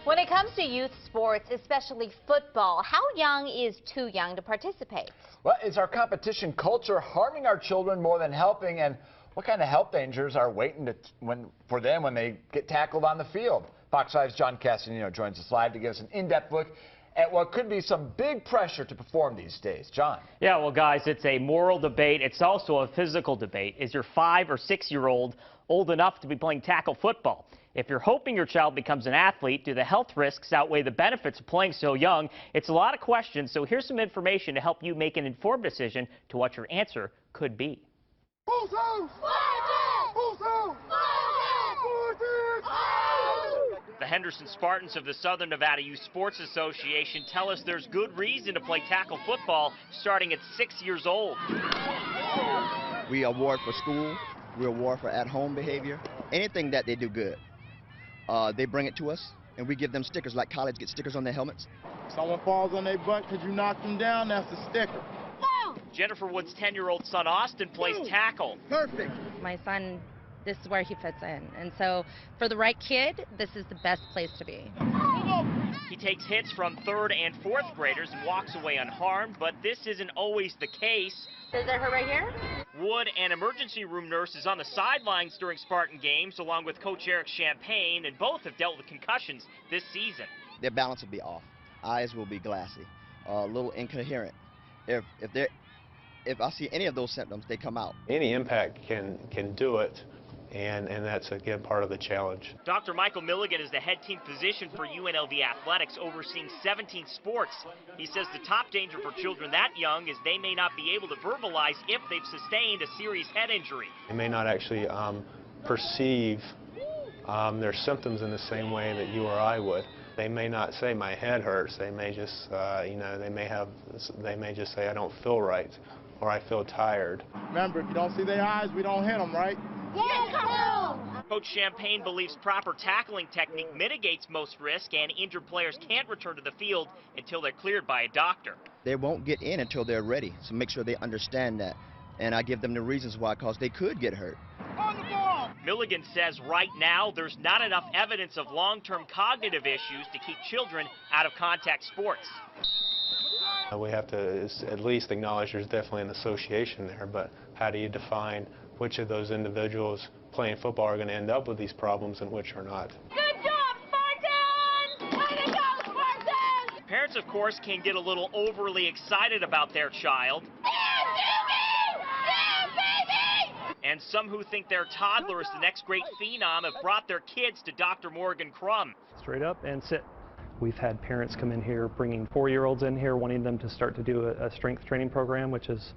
When it comes to youth sports, especially football, how young is too young to participate? Well, is our competition culture harming our children more than helping? And what kind of health dangers are waiting for them when they get tackled on the field? Fox 5's John Castanino joins us live to give us an in-depth look at what could be some big pressure to perform these days. John. Yeah, well, guys, it's a moral debate. It's also a physical debate. Is your 5- or 6-year-old old enough to be playing tackle football? If you're hoping your child becomes an athlete, do the health risks outweigh the benefits of playing so young? It's a lot of questions, so here's some information to help you make an informed decision to what your answer could be. The Henderson Spartans of the Southern Nevada Youth Sports Association tell us there's good reason to play tackle football starting at 6 years old. We award for school, we award for at-home behavior, anything that they do good. They bring it to us, and we give them stickers like college get stickers on their helmets. Someone falls on their butt because you knocked them down, that's a sticker. Jennifer Wood's 10-year-old son Austin plays tackle. Perfect. My son, this is where he fits in. And so for the right kid, this is the best place to be. He takes hits from 3rd and 4th graders and walks away unharmed, but this isn't always the case. Does it hurt right here? Wood, an emergency room nurse, is on the sidelines during Spartan games, along with Coach Eric Champagne, and both have dealt with concussions this season. Their balance will be off. Eyes will be glassy, a little incoherent. If I see any of those symptoms, they come out. Any impact can do it, and that's, again, part of the challenge. Dr. Michael Milligan is the head team physician for UNLV Athletics, overseeing 17 sports. He says the top danger for children that young is they may not be able to verbalize if they've sustained a serious head injury. They may not actually perceive their symptoms in the same way that you or I would. They may not say my head hurts. They may just, they may just say I don't feel right, or I feel tired. Remember, if you don't see their eyes, we don't hit them, right? Coach Champagne believes proper tackling technique mitigates most risk, and injured players can't return to the field until they're cleared by a doctor. They won't get in until they're ready, so make sure they understand that. And I give them the reasons why, because they could get hurt. On the ball! Milligan says right now there's not enough evidence of long-term cognitive issues to keep children out of contact sports. We have to at least acknowledge there's definitely an association there, but how do you define which of those individuals playing football are going to end up with these problems and which are not? Good job, Spartans! Way to go, Spartans! Parents, of course, can get a little overly excited about their child. And some who think their toddler is the next great phenom have brought their kids to Dr. Morgan Crum. Straight up and sit. We've had parents come in here bringing 4-year-olds in here wanting them to start to do a strength training program, which is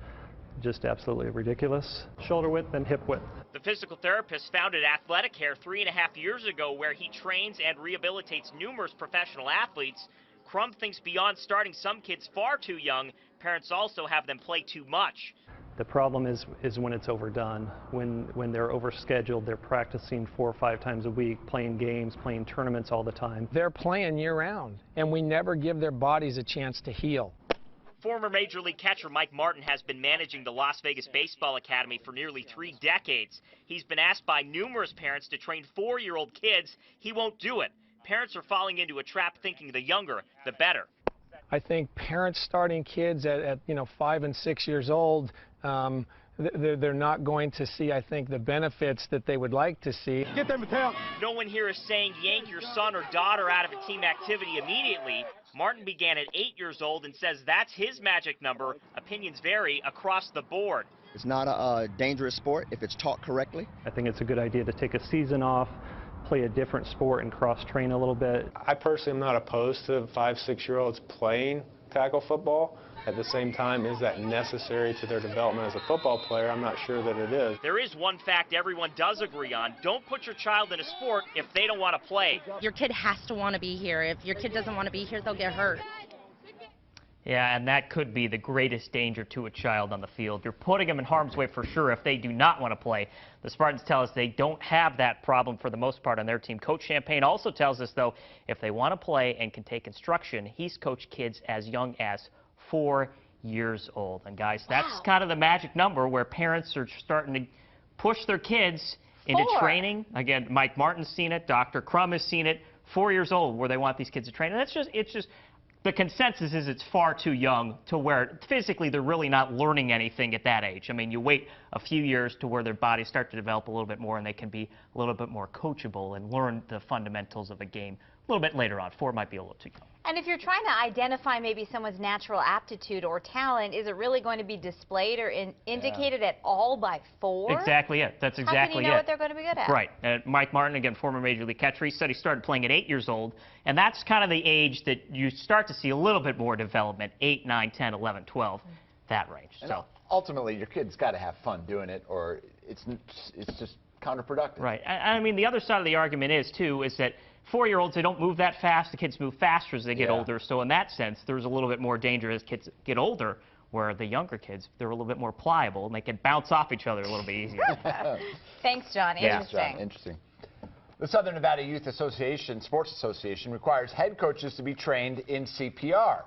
just absolutely ridiculous. Shoulder width and hip width. The physical therapist founded Athletic Care 3.5 years ago, where he trains and rehabilitates numerous professional athletes. Crum thinks beyond starting some kids far too young, parents also have them play too much. The problem is when it's overdone, when they're overscheduled, they're practicing 4 or 5 times a week, playing games, playing tournaments all the time. They're playing year-round, and we never give their bodies a chance to heal. Former Major League catcher Mike Martin has been managing the Las Vegas Baseball Academy for nearly 3 decades. He's been asked by numerous parents to train 4-year-old kids. He won't do it. Parents are falling into a trap thinking the younger, the better. I think parents starting kids at 5 and 6 years old, they're not going to see, I think, the benefits that they would like to see. Get them, Mattel. No one here is saying yank your son or daughter out of a team activity immediately. Martin began at 8 years old and says that's his magic number. Opinions vary across the board. It's not a dangerous sport if it's taught correctly. I think it's a good idea to take a season off, play a different sport, and cross-train a little bit. I personally am not opposed to 5-, 6-year-olds playing tackle football. At the same time, is that necessary to their development as a football player? I'm not sure that it is. There is one fact everyone does agree on. Don't put your child in a sport if they don't want to play. Your kid has to want to be here. If your kid doesn't want to be here, they'll get hurt. Yeah, and that could be the greatest danger to a child on the field. You're putting them in harm's way for sure if they do not want to play. The Spartans tell us they don't have that problem for the most part on their team. Coach Champagne also tells us, though, if they want to play and can take instruction, he's coached kids as young as 4 years old. And guys, that's kind of the magic number where parents are starting to push their kids into training. Again, Mike Martin's seen it, Dr. Crum has seen it. 4 years old where they want these kids to train. And it's just the consensus is it's far too young to where physically they're really not learning anything at that age. I mean, you wait a few years to where their bodies start to develop a little bit more and they can be a little bit more coachable and learn the fundamentals of a game a little bit later on. 4 might be a little too young. And if you're trying to identify maybe someone's natural aptitude or talent, is it really going to be displayed or indicated at all by 4? Exactly it. That's exactly it. How can you know what they're going to be good at? Right. Mike Martin, again, former Major League catcher, he said he started playing at 8 years old, and that's kind of the age that you start to see a little bit more development, 8, 9, 10, 11, 12, that range. And so ultimately, your kid's got to have fun doing it, or it's just counterproductive. Right. I mean, the other side of the argument is, too, is that 4-year-olds, they don't move that fast. The kids move faster as they get older. So in that sense, there's a little bit more danger as kids get older, where the younger kids, they're a little bit more pliable, and they can bounce off each other a little bit easier. Thanks, John. Interesting. Yeah, John. Interesting. The Southern Nevada Youth Association, Sports Association, requires head coaches to be trained in CPR.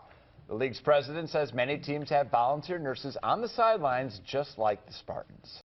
The league's president says many teams have volunteer nurses on the sidelines, just like the Spartans.